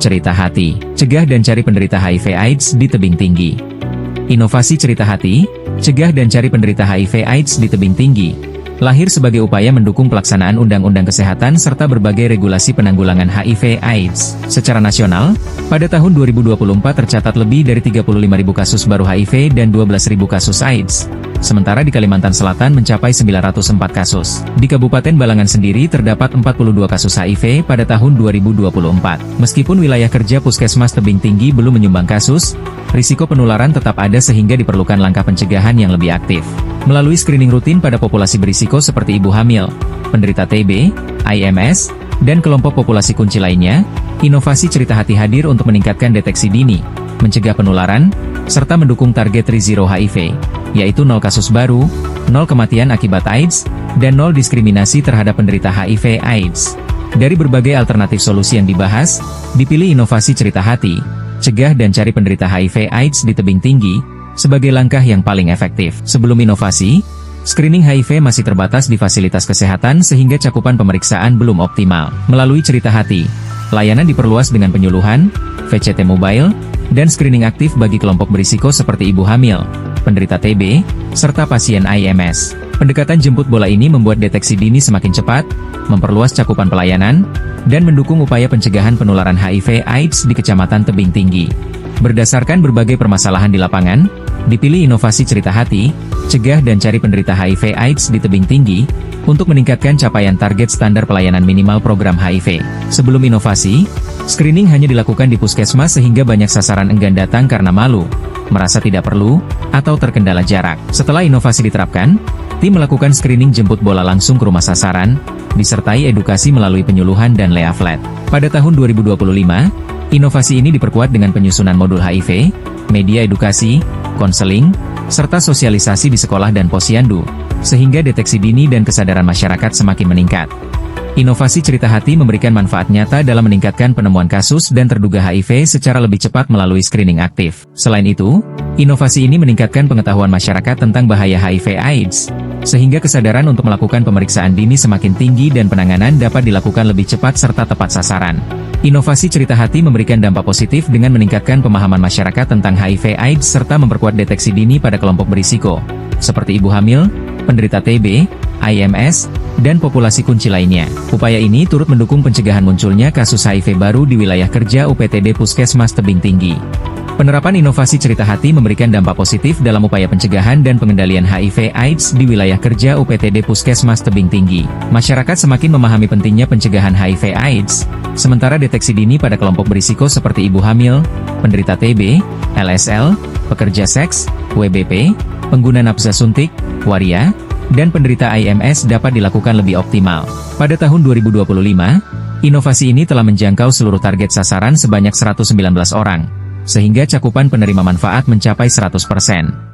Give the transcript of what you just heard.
Cerita Hati, cegah dan cari penderita HIV/AIDS di tebing tinggi. Inovasi Cerita Hati, cegah dan cari penderita HIV/AIDS di tebing tinggi, lahir sebagai upaya mendukung pelaksanaan Undang-Undang Kesehatan serta berbagai regulasi penanggulangan HIV/AIDS. Secara nasional, pada tahun 2024 tercatat lebih dari 35.000 kasus baru HIV dan 12.000 kasus AIDS. Sementara di Kalimantan Selatan mencapai 904 kasus. Di Kabupaten Balangan sendiri terdapat 42 kasus HIV pada tahun 2024. Meskipun wilayah kerja Puskesmas Tebing Tinggi belum menyumbang kasus, risiko penularan tetap ada sehingga diperlukan langkah pencegahan yang lebih aktif. Melalui screening rutin pada populasi berisiko seperti ibu hamil, penderita TB, IMS, dan kelompok populasi kunci lainnya, inovasi Cerita Hati hadir untuk meningkatkan deteksi dini, mencegah penularan, serta mendukung target Zero HIV, yaitu 0 kasus baru, 0 kematian akibat AIDS, dan 0 diskriminasi terhadap penderita HIV/AIDS. Dari berbagai alternatif solusi yang dibahas, dipilih inovasi Cerita Hati, cegah dan cari penderita HIV/AIDS di tebing tinggi, sebagai langkah yang paling efektif. Sebelum inovasi, screening HIV masih terbatas di fasilitas kesehatan sehingga cakupan pemeriksaan belum optimal. Melalui Cerita Hati, layanan diperluas dengan penyuluhan, VCT mobile, dan screening aktif bagi kelompok berisiko seperti ibu hamil, penderita TB, serta pasien IMS. Pendekatan jemput bola ini membuat deteksi dini semakin cepat, memperluas cakupan pelayanan, dan mendukung upaya pencegahan penularan HIV/AIDS di Kecamatan Tebing Tinggi. Berdasarkan berbagai permasalahan di lapangan, dipilih inovasi Cerita Hati, cegah dan cari penderita HIV/AIDS di tebing tinggi, untuk meningkatkan capaian target standar pelayanan minimal program HIV. Sebelum inovasi, screening hanya dilakukan di puskesmas sehingga banyak sasaran enggan datang karena malu, merasa tidak perlu, atau terkendala jarak. Setelah inovasi diterapkan, tim melakukan screening jemput bola langsung ke rumah sasaran, disertai edukasi melalui penyuluhan dan leaflet. Pada tahun 2025, inovasi ini diperkuat dengan penyusunan modul HIV, media edukasi, konseling, serta sosialisasi di sekolah dan posyandu, sehingga deteksi dini dan kesadaran masyarakat semakin meningkat. Inovasi Cerita Hati memberikan manfaat nyata dalam meningkatkan penemuan kasus dan terduga HIV secara lebih cepat melalui screening aktif. Selain itu, inovasi ini meningkatkan pengetahuan masyarakat tentang bahaya HIV/AIDS, sehingga kesadaran untuk melakukan pemeriksaan dini semakin tinggi dan penanganan dapat dilakukan lebih cepat serta tepat sasaran. Inovasi Cerita Hati memberikan dampak positif dengan meningkatkan pemahaman masyarakat tentang HIV/AIDS serta memperkuat deteksi dini pada kelompok berisiko, seperti ibu hamil, penderita TB, IMS, dan populasi kunci lainnya. Upaya ini turut mendukung pencegahan munculnya kasus HIV baru di wilayah kerja UPTD Puskesmas Tebing Tinggi. Penerapan inovasi Cerita Hati memberikan dampak positif dalam upaya pencegahan dan pengendalian HIV/AIDS di wilayah kerja UPTD Puskesmas Tebing Tinggi. Masyarakat semakin memahami pentingnya pencegahan HIV/AIDS, sementara deteksi dini pada kelompok berisiko seperti ibu hamil, penderita TB, LSL, pekerja seks, WBP, pengguna nafsa suntik, waria, dan penderita IMS dapat dilakukan lebih optimal. Pada tahun 2025, inovasi ini telah menjangkau seluruh target sasaran sebanyak 119 orang, sehingga cakupan penerima manfaat mencapai 100%.